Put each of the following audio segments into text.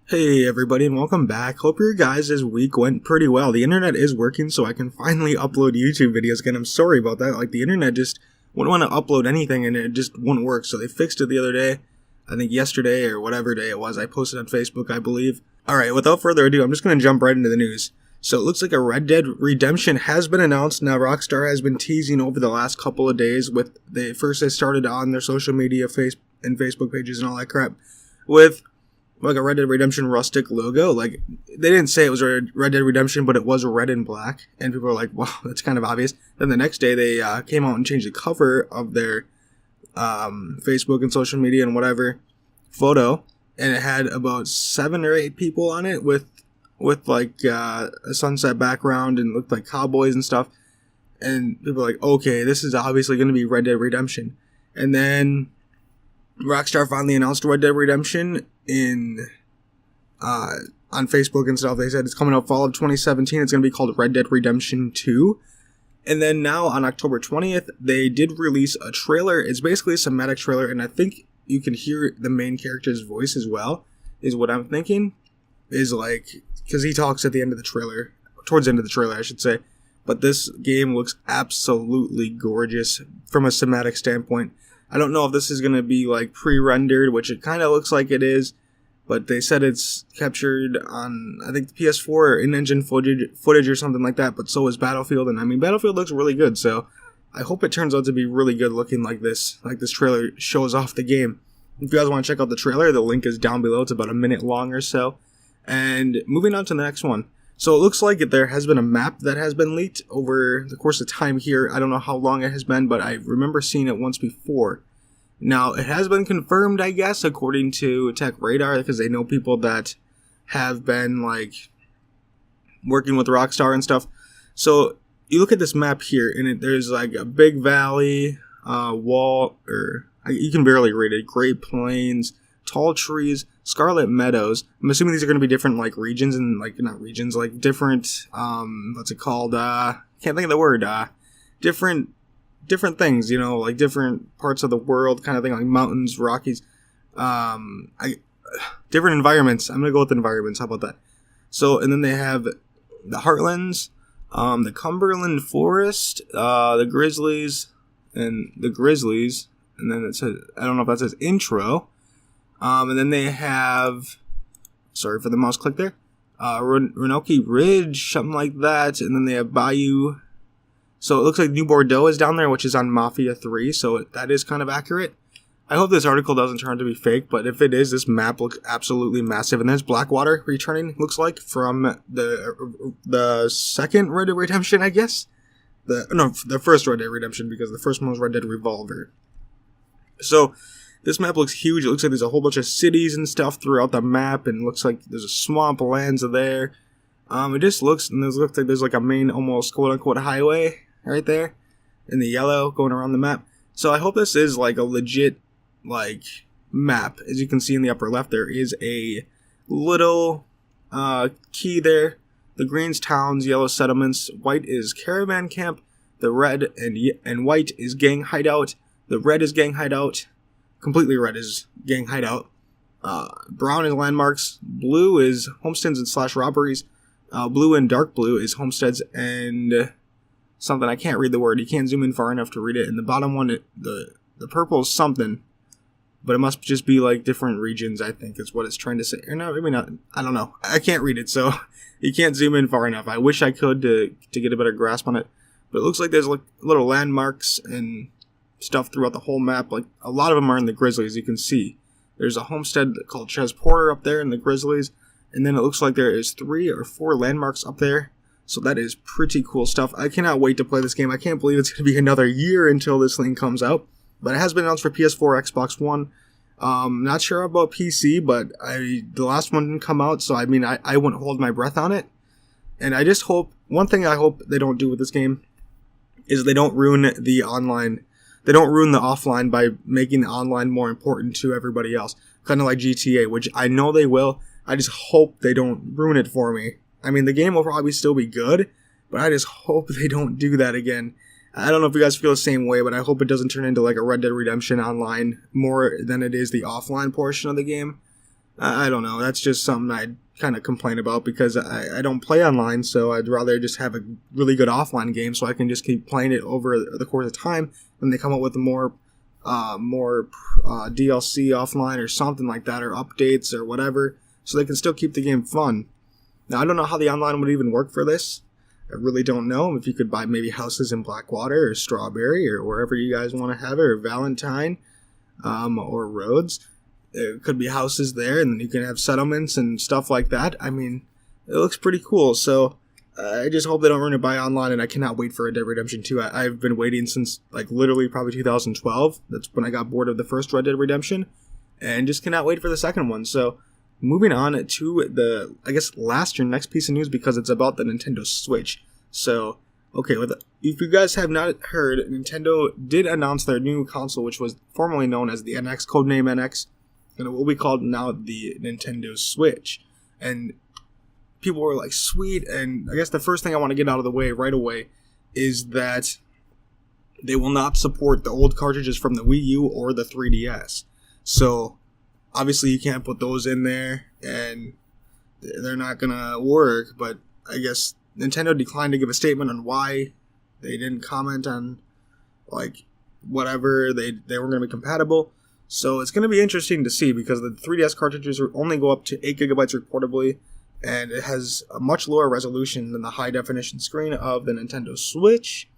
Hey everybody and welcome back. Hope your guys' week went pretty well. The internet is working so I can finally upload YouTube videos again. I'm sorry about that. Like the internet just wouldn't want to upload anything and it just wouldn't work. So they fixed it the other day. I think yesterday or whatever day it was. I posted on Facebook, I believe. Alright, without further ado, I'm just going to jump right into the news. So it looks like a Red Dead Redemption has been announced. Now Rockstar has been teasing over the last couple of days with they started on their social media and Facebook pages and all that crap with like a Red Dead Redemption rustic logo. Like, they didn't say it was Red Dead Redemption, but it was red and black. And people were like, wow, that's kind of obvious. Then the next day, they came out and changed the cover of their Facebook and social media and whatever photo. And it had about 7 or 8 people on it with like a sunset background and looked like cowboys and stuff. And people were like, okay, this is obviously going to be Red Dead Redemption. And then Rockstar finally announced Red Dead Redemption on Facebook and stuff. They said it's coming out fall of 2017. It's going to be called Red Dead Redemption 2. And then now on October 20th, they did release a trailer. It's basically a cinematic trailer, and I think you can hear the main character's voice as well, is what I'm thinking. Is like, because he talks at the end of the trailer, towards the end of the trailer, I should say. But this game looks absolutely gorgeous from a cinematic standpoint. I don't know if this is going to be like pre-rendered, which it kind of looks like it is, but they said it's captured on, I think, the PS4 or in-engine footage or something like that, but so is Battlefield, and I mean, Battlefield looks really good, so I hope it turns out to be really good looking like this trailer shows off the game. If you guys want to check out the trailer, the link is down below. It's about a minute long or so. And moving on to the next one. So it looks like there has been a map that has been leaked over the course of time here. I don't know how long it has been, but I remember seeing it once before. Now, it has been confirmed, I guess, according to Tech Radar, because they know people that have been, like, working with Rockstar and stuff. So you look at this map here, and there's, like, a big valley, wall, or you can barely read it, Great Plains, tall trees, Scarlet Meadows. I'm assuming these are going to be different, like, regions and, like, not regions, like, different, what's it called? Can't think of the word. Different things, you know, like different parts of the world kind of thing, like mountains, Rockies, different environments. I'm going to go with environments. How about that? So, and then they have the Heartlands, the Cumberland Forest, the Grizzlies, and then it says, I don't know if that says intro. And then they have, sorry for the mouse click there, Roanoke Ridge, something like that. And then they have Bayou. So it looks like New Bordeaux is down there, which is on Mafia 3. So that is kind of accurate. I hope this article doesn't turn out to be fake, but if it is, this map looks absolutely massive. And there's Blackwater returning, looks like, from the second Red Dead Redemption, I guess. The first Red Dead Redemption, because the first one was Red Dead Revolver. So this map looks huge. It looks like there's a whole bunch of cities and stuff throughout the map, and it looks like there's a swamp lands there. It just looks like there's like a main, almost quote-unquote highway right there in the yellow going around the map. So I hope this is like a legit like map. As you can see in the upper left, there is a little key there. The green's towns, yellow settlements, white is caravan camp, the red and white is gang hideout, the red is gang hideout, completely red is gang hideout, brown is landmarks, blue is homesteads and / robberies, blue and dark blue is homesteads and something. I can't read the word. You can't zoom in far enough to read it. And the bottom one, the purple is something, but it must just be like different regions, I think is what it's trying to say. Or no, maybe not. I don't know. I can't read it, so you can't zoom in far enough. I wish I could to get a better grasp on it. But it looks like there's like little landmarks and stuff throughout the whole map. Like a lot of them are in the Grizzlies, you can see. There's a homestead called Ches Porter up there in the Grizzlies. And then it looks like there is 3 or 4 landmarks up there. So that is pretty cool stuff. I cannot wait to play this game. I can't believe it's going to be another year until this thing comes out. But it has been announced for PS4, Xbox One. Not sure about PC, but the last one didn't come out. So, I mean, I wouldn't hold my breath on it. And I just hope, one thing I hope they don't do with this game is they don't ruin the online. They don't ruin the offline by making the online more important to everybody else. Kind of like GTA, which I know they will. I just hope they don't ruin it for me. I mean, the game will probably still be good, but I just hope they don't do that again. I don't know if you guys feel the same way, but I hope it doesn't turn into like a Red Dead Redemption online more than it is the offline portion of the game. I don't know. That's just something I kind of complain about because I don't play online, so I'd rather just have a really good offline game so I can just keep playing it over the course of time. When they come up with more DLC offline or something like that, or updates or whatever, so they can still keep the game fun. Now, I don't know how the online would even work for this. I really don't know if you could buy maybe houses in Blackwater or Strawberry or wherever you guys want to have it, or Valentine, or Rhodes. There could be houses there, and then you can have settlements and stuff like that. I mean, it looks pretty cool, so I just hope they don't run it by online, and I cannot wait for Red Dead Redemption 2. I've been waiting since, like, literally probably 2012. That's when I got bored of the first Red Dead Redemption, and just cannot wait for the second one. So, moving on to the, I guess, next piece of news, because it's about the Nintendo Switch. So, okay, if you guys have not heard, Nintendo did announce their new console, which was formerly known as the NX, codename NX, and it will be called now the Nintendo Switch. And people were like, sweet. And I guess the first thing I want to get out of the way right away is that they will not support the old cartridges from the Wii U or the 3DS. So obviously you can't put those in there, and they're not gonna work. But I guess Nintendo declined to give a statement on why. They didn't comment on, like, whatever, they weren't gonna be compatible. So it's going to be interesting to see, because the 3DS cartridges only go up to 8 gigabytes reportably, and it has a much lower resolution than the high-definition screen of the Nintendo Switch.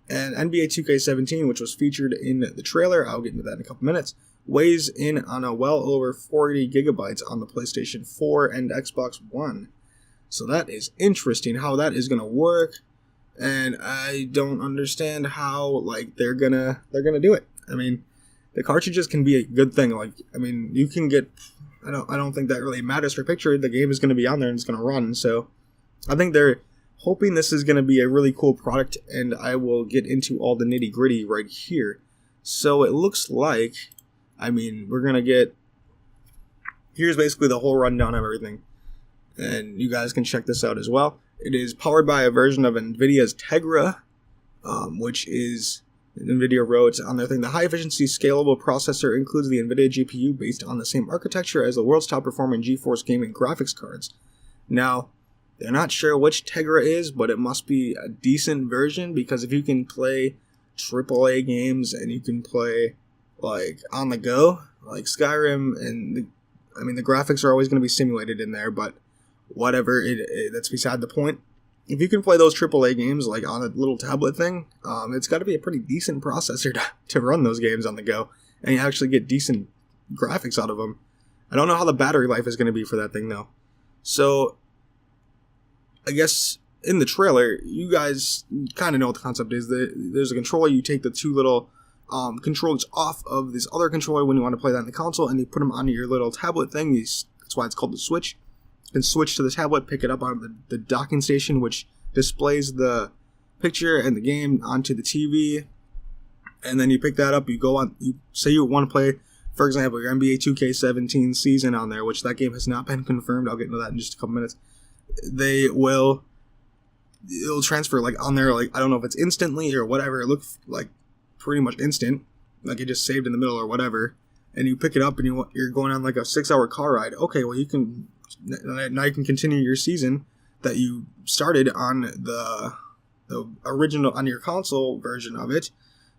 And NBA 2K17, which was featured in the trailer, I'll get into that in a couple minutes, weighs in on a well over 40 gigabytes on the PlayStation 4 and Xbox One. So that is interesting how that is going to work, and I don't understand how, like, they're gonna do it. I mean, the cartridges can be a good thing. Like, I mean, you can get, I don't think that really matters for picture. The game is going to be on there and it's going to run. So I think they're hoping this is going to be a really cool product, and I will get into all the nitty gritty right here. So it looks like, I mean, we're going to get, here's basically the whole rundown of everything, and you guys can check this out as well. It is powered by a version of NVIDIA's Tegra, which is, NVIDIA wrote on their thing, the high-efficiency scalable processor includes the NVIDIA GPU based on the same architecture as the world's top-performing GeForce gaming graphics cards. Now, they're not sure which Tegra is, but it must be a decent version, because if you can play AAA games and you can play, like, on the go, like Skyrim, and the graphics are always going to be simulated in there, but whatever, that's beside the point. If you can play those AAA games, like, on a little tablet thing, it's got to be a pretty decent processor to run those games on the go, and you actually get decent graphics out of them. I don't know how the battery life is going to be for that thing, though. So, I guess in the trailer, you guys kind of know what the concept is. There's a controller, you take the two little controllers off of this other controller when you want to play that in the console, and you put them onto your little tablet thing. That's why it's called the Switch. You can switch to the tablet, pick it up on the docking station, which displays the picture and the game onto the TV, and then you pick that up, you go on, you say you want to play, for example, your NBA 2K17 season on there, which that game has not been confirmed. I'll get into that in just a couple minutes. It'll transfer, like, on there, like, I don't know if it's instantly or whatever, it looks like pretty much instant, like it just saved in the middle or whatever, and you pick it up and you're going on like a 6-hour car ride. Okay, well, now you can continue your season that you started on the original, on your console version of it,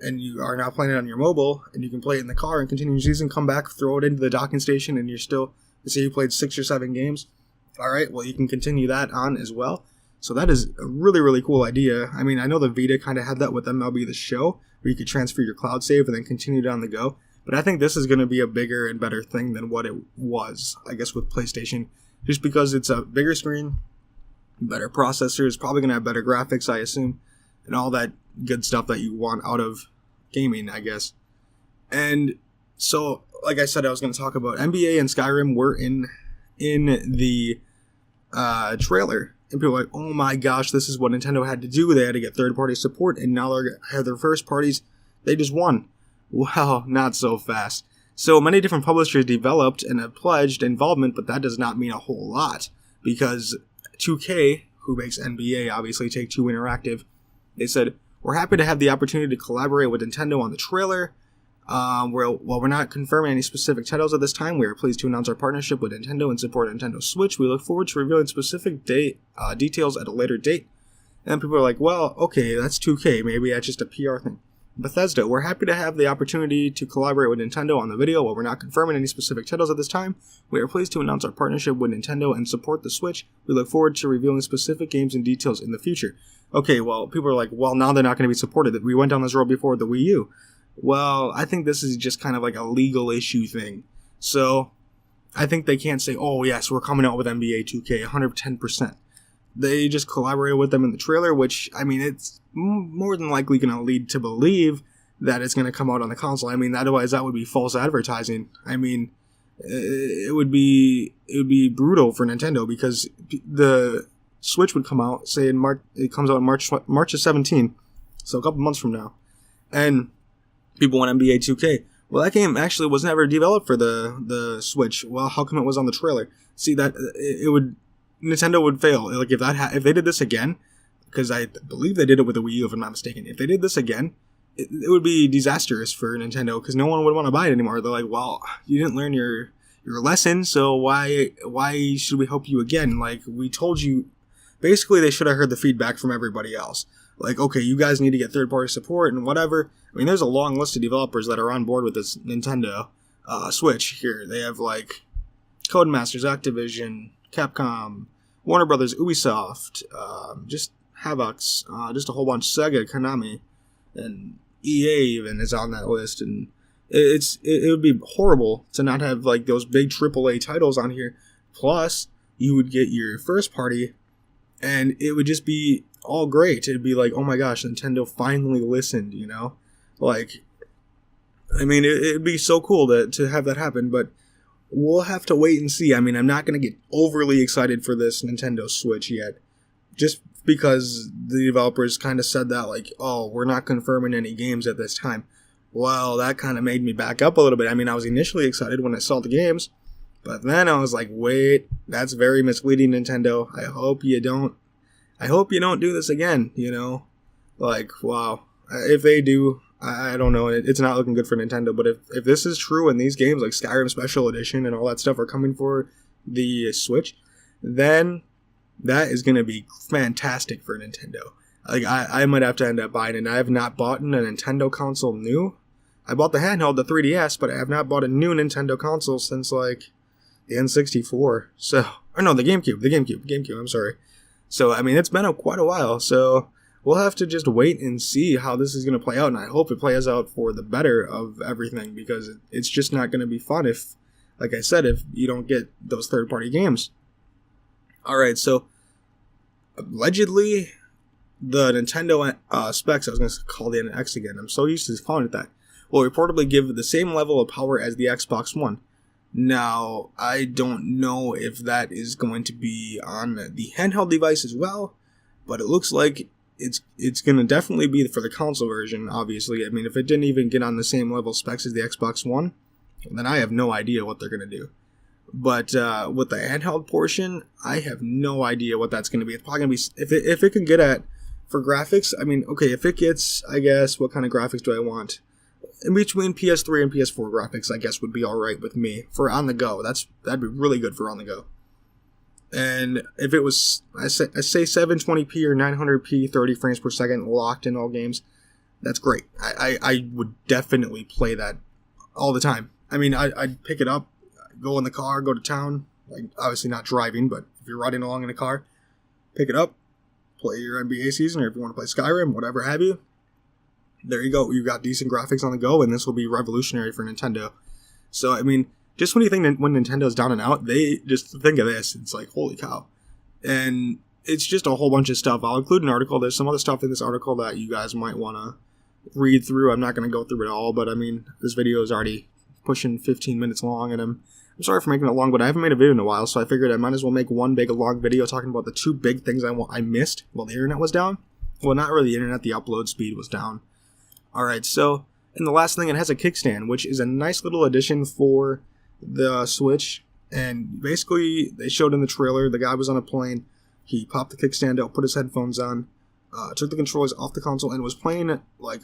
and you are now playing it on your mobile, and you can play it in the car and continue your season, come back, throw it into the docking station, and you're still, let's say you played 6 or 7 games. Alright, well, you can continue that on as well. So that is a really, really cool idea. I mean, I know the Vita kind of had that with MLB The Show, where you could transfer your cloud save and then continue it on the go. But I think this is going to be a bigger and better thing than what it was, I guess, with PlayStation. Just because it's a bigger screen, better processor, it's probably going to have better graphics, I assume, and all that good stuff that you want out of gaming, I guess. And so, like I said, I was going to talk about NBA and Skyrim were in the trailer. And people are like, oh my gosh, this is what Nintendo had to do. They had to get third-party support, and now they have their first parties. They just won. Well, not so fast. So many different publishers developed and have pledged involvement, but that does not mean a whole lot, because 2K, who makes NBA, obviously Take-Two Interactive, they said, we're happy to have the opportunity to collaborate with Nintendo on the trailer. While we're not confirming any specific titles at this time, we are pleased to announce our partnership with Nintendo and support Nintendo Switch. We look forward to revealing specific details at a later date. And people are like, well, okay, that's 2K. Maybe that's just a PR thing. Bethesda, we're happy to have the opportunity to collaborate with Nintendo on the video. While we're not confirming any specific titles at this time, we are pleased to announce our partnership with Nintendo and support the Switch. We look forward to revealing specific games and details in the future. Okay, well, people are like, well, now they're not going to be supported. We went down this road before with the Wii U. Well, I think this is just kind of like a legal issue thing. So, I think they can't say, oh, yes, we're coming out with NBA 2K 110%. They just collaborated with them in the trailer, which, I mean, it's more than likely going to lead to believe that it's going to come out on the console. I mean, otherwise that would be false advertising. I mean, it would be brutal for Nintendo, because the Switch would come out, say in March. It comes out in March of 17, so a couple months from now, and people want NBA 2K. Well, that game actually was never developed for the Switch. Well, how come it was on the trailer? See, that Nintendo would fail. Like, if they did this again, because I believe they did it with the Wii U, if I'm not mistaken. If they did this again, it would be disastrous for Nintendo, because no one would want to buy it anymore. They're like, well, you didn't learn your lesson, so why should we help you again? Like, we told you. Basically, they should have heard the feedback from everybody else. Like, okay, you guys need to get third-party support and whatever. I mean, there's a long list of developers that are on board with this Nintendo Switch here. They have, like, Codemasters, Activision, Capcom, Warner Brothers, Ubisoft, just Havocs, just a whole bunch, Sega, Konami, and EA even is on that list. And it would be horrible to not have, like, those big AAA titles on here. Plus, you would get your first party, and it would just be all great. It'd be like, oh my gosh, Nintendo finally listened, you know? Like, I mean, it'd be so cool to have that happen, but we'll have to wait and see. I mean, I'm not going to get overly excited for this Nintendo Switch yet, just because the developers kind of said that, like, oh, we're not confirming any games at this time. Well, that kind of made me back up a little bit. I mean, I was initially excited when I saw the games, but then I was like, wait, that's very misleading, Nintendo. I hope you don't do this again, you know? Like, wow. If they do, I don't know. It's not looking good for Nintendo, but if this is true and these games like Skyrim Special Edition and all that stuff are coming for the Switch, then that is going to be fantastic for Nintendo. Like, I might have to end up buying it. I have not bought a Nintendo console new. I bought the handheld, the 3DS, but I have not bought a new Nintendo console since, like, the N64. So, or no, the GameCube, I'm sorry. So, I mean, it's been quite a while, so we'll have to just wait and see how this is going to play out, and I hope it plays out for the better of everything, because it's just not going to be fun if, like I said, if you don't get those third-party games. Alright, so, allegedly, the Nintendo specs, I was going to call the NX again, I'm so used to calling it that, will reportedly give the same level of power as the Xbox One. Now, I don't know if that is going to be on the handheld device as well, but it looks like it's going to definitely be for the console version, obviously. I mean, if it didn't even get on the same level specs as the Xbox One, then I have no idea what they're going to do. But with the handheld portion, I have no idea what that's going to be. It's probably going to be, if it can get at, for graphics, I mean, okay, if it gets, I guess, what kind of graphics do I want? In between PS3 and PS4 graphics, I guess, would be alright with me. For on the go, that'd be really good for on the go. And if it was, I say 720p or 900p, 30 frames per second locked in all games, that's great. I would definitely play that all the time. I mean, I'd pick it up, go in the car, go to town, like, obviously not driving, but if you're riding along in a car, pick it up, play your NBA season, or if you want to play Skyrim, whatever have you. There you go. You've got decent graphics on the go, and this will be revolutionary for Nintendo. So, I mean, just when you think that when Nintendo's down and out, they just think of this. It's like, holy cow. And it's just a whole bunch of stuff. I'll include an article. There's some other stuff in this article that you guys might want to read through. I'm not going to go through it all, but I mean, this video is already pushing 15 minutes long, and I'm sorry for making it long, but I haven't made a video in a while, so I figured I might as well make one big long video talking about the two big things I missed while the internet was down. Well, not really the internet, the upload speed was down. Alright, so, and the last thing, it has a kickstand, which is a nice little addition for the Switch, and basically, they showed in the trailer, the guy was on a plane, he popped the kickstand out, put his headphones on, took the controllers off the console, and was playing, like,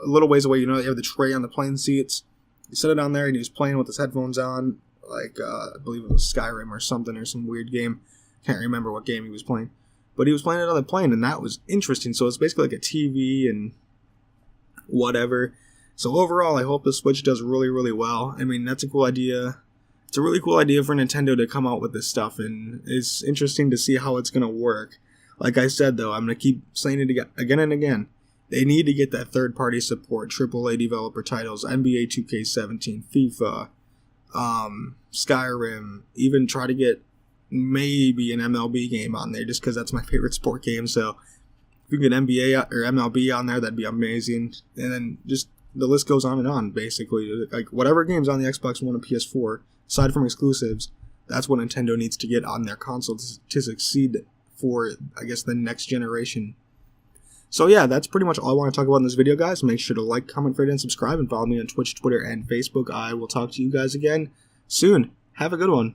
a little ways away. You know, you have the tray on the plane seats. You set it on there, and he was playing with his headphones on, like I believe it was Skyrim or something, or some weird game. Can't remember what game he was playing, but he was playing it on the plane, and that was interesting. So it's basically like a TV and whatever. So overall, I hope the Switch does really, really well. I mean, that's a cool idea. It's a really cool idea for Nintendo to come out with this stuff, and it's interesting to see how it's going to work. Like I said, though, I'm going to keep saying it again and again. They need to get that third-party support, AAA developer titles, NBA 2K17, FIFA, Skyrim, even try to get maybe an MLB game on there, just because that's my favorite sport game. So if you can get NBA or MLB on there, that'd be amazing. And then just the list goes on, basically. Like, whatever games on the Xbox One and PS4, aside from exclusives, that's what Nintendo needs to get on their console to succeed for, I guess, the next generation. So yeah, that's pretty much all I want to talk about in this video, guys. Make sure to like, comment, rate, and subscribe, and follow me on Twitch, Twitter, and Facebook. I will talk to you guys again soon. Have a good one.